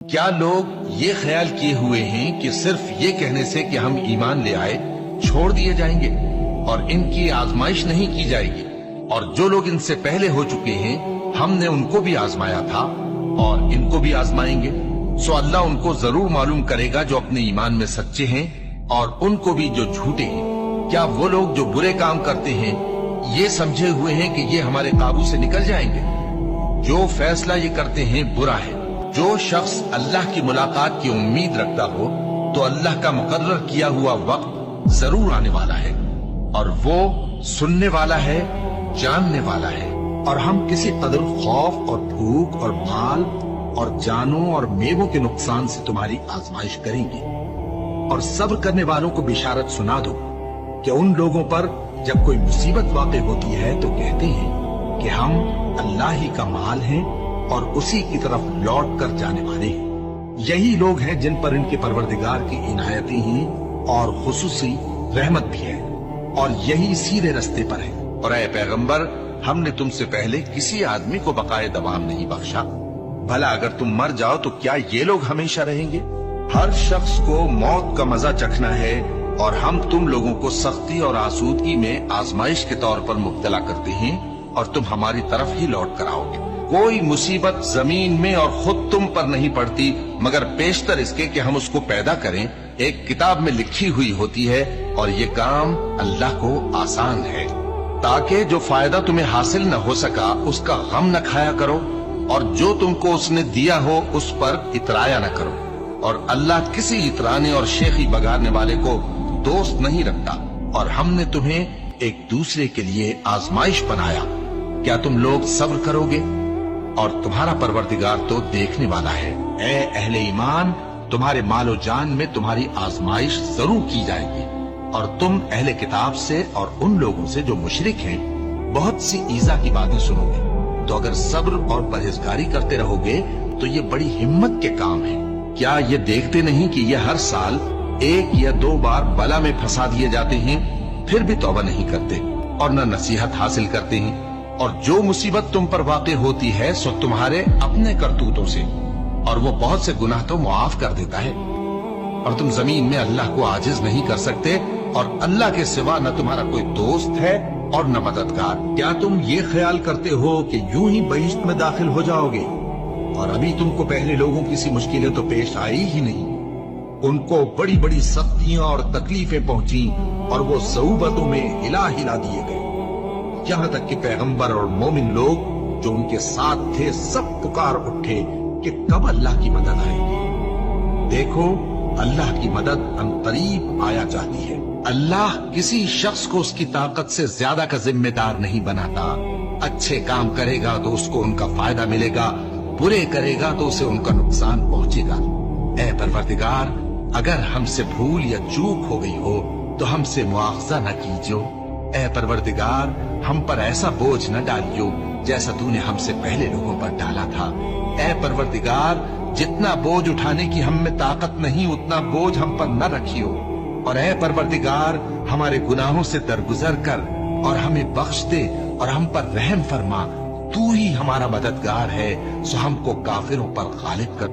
کیا لوگ یہ خیال کیے ہوئے ہیں کہ صرف یہ کہنے سے کہ ہم ایمان لے آئے چھوڑ دیے جائیں گے اور ان کی آزمائش نہیں کی جائے گی؟ اور جو لوگ ان سے پہلے ہو چکے ہیں ہم نے ان کو بھی آزمایا تھا اور ان کو بھی آزمائیں گے، سو اللہ ان کو ضرور معلوم کرے گا جو اپنے ایمان میں سچے ہیں اور ان کو بھی جو جھوٹے ہیں۔ کیا وہ لوگ جو برے کام کرتے ہیں یہ سمجھے ہوئے ہیں کہ یہ ہمارے قابو سے نکل جائیں گے؟ جو فیصلہ یہ کرتے ہیں برا ہے۔ جو شخص اللہ کی ملاقات کی امید رکھتا ہو تو اللہ کا مقرر کیا ہوا وقت ضرور آنے والا ہے، اور وہ سننے والا ہے، جاننے والا ہے۔ اور ہم کسی قدر خوف اور بھوک اور مال اور جانوں اور میووں کے نقصان سے تمہاری آزمائش کریں گے، اور صبر کرنے والوں کو بشارت سنا دو کہ ان لوگوں پر جب کوئی مصیبت واقع ہوتی ہے تو کہتے ہیں کہ ہم اللہ ہی کا مال ہیں اور اسی کی طرف لوٹ کر جانے والے ہیں۔ یہی لوگ ہیں جن پر ان کے پروردگار کی عنایتیں ہیں اور خصوصی رحمت بھی ہے، اور یہی سیدھے رستے پر ہے۔ اور اے پیغمبر، ہم نے تم سے پہلے کسی آدمی کو بقائے دوام نہیں بخشا، بھلا اگر تم مر جاؤ تو کیا یہ لوگ ہمیشہ رہیں گے؟ ہر شخص کو موت کا مزہ چکھنا ہے، اور ہم تم لوگوں کو سختی اور آسودگی میں آزمائش کے طور پر مبتلا کرتے ہیں اور تم ہماری طرف ہی لوٹ کر آؤ گے۔ کوئی مصیبت زمین میں اور خود تم پر نہیں پڑتی مگر پیشتر اس کے کہ ہم اس کو پیدا کریں ایک کتاب میں لکھی ہوئی ہوتی ہے، اور یہ کام اللہ کو آسان ہے، تاکہ جو فائدہ تمہیں حاصل نہ ہو سکا اس کا غم نہ کھایا کرو، اور جو تم کو اس نے دیا ہو اس پر اترایا نہ کرو۔ اور اللہ کسی اترانے اور شیخی بگاڑنے والے کو دوست نہیں رکھتا، اور ہم نے تمہیں ایک دوسرے کے لیے آزمائش بنایا، کیا تم لوگ صبر کرو گے؟ اور تمہارا پروردگار تو دیکھنے والا ہے۔ اے اہل ایمان، تمہارے مال و جان میں تمہاری آزمائش ضرور کی جائے گی، اور تم اہل کتاب سے اور ان لوگوں سے جو مشرک ہیں بہت سی ایذا کی باتیں سنو گے، تو اگر صبر اور پرہیزگاری کرتے رہو گے تو یہ بڑی ہمت کے کام ہے۔ کیا یہ دیکھتے نہیں کہ یہ ہر سال 1 یا 2 بار بلا میں پھنسا دیے جاتے ہیں، پھر بھی توبہ نہیں کرتے اور نہ نصیحت حاصل کرتے ہیں؟ اور جو مصیبت تم پر واقع ہوتی ہے سو تمہارے اپنے کرتوتوں سے، اور وہ بہت سے گناہ تو معاف کر دیتا ہے۔ اور تم زمین میں اللہ کو عاجز نہیں کر سکتے، اور اللہ کے سوا نہ تمہارا کوئی دوست ہے اور نہ مددگار۔ کیا تم یہ خیال کرتے ہو کہ یوں ہی بہشت میں داخل ہو جاؤ گے، اور ابھی تم کو پہلے لوگوں کی سی مشکلیں تو پیش آئی ہی نہیں؟ ان کو بڑی بڑی سختیاں اور تکلیفیں پہنچی، اور وہ صعوبتوں میں ہلا ہلا دیے گئے، یہاں تک کہ پیغمبر اور مومن لوگ جو ان کے ساتھ تھے سب پکار اٹھے کہ کب اللہ کی مدد آئے گی۔ دیکھو، اللہ کی مدد عنقریب آیا چاہتی ہے۔ اللہ کسی شخص کو اس کی طاقت سے زیادہ کا ذمہ دار نہیں بناتا۔ اچھے کام کرے گا تو اس کو ان کا فائدہ ملے گا، برے کرے گا تو اسے ان کا نقصان پہنچے گا۔ اے پروردگار، اگر ہم سے بھول یا چوک ہو گئی ہو تو ہم سے مواخذہ نہ کیجو۔ اے پروردگار، ہم پر ایسا بوجھ نہ ڈالیو جیسا تو نے ہم سے پہلے لوگوں پر ڈالا تھا۔ اے پروردگار، جتنا بوجھ اٹھانے کی ہم میں طاقت نہیں اتنا بوجھ ہم پر نہ رکھیو، اور اے پروردگار، ہمارے گناہوں سے درگزر کر اور ہمیں بخش دے اور ہم پر رحم فرما۔ تو ہی ہمارا مددگار ہے، سو ہم کو کافروں پر غالب کر۔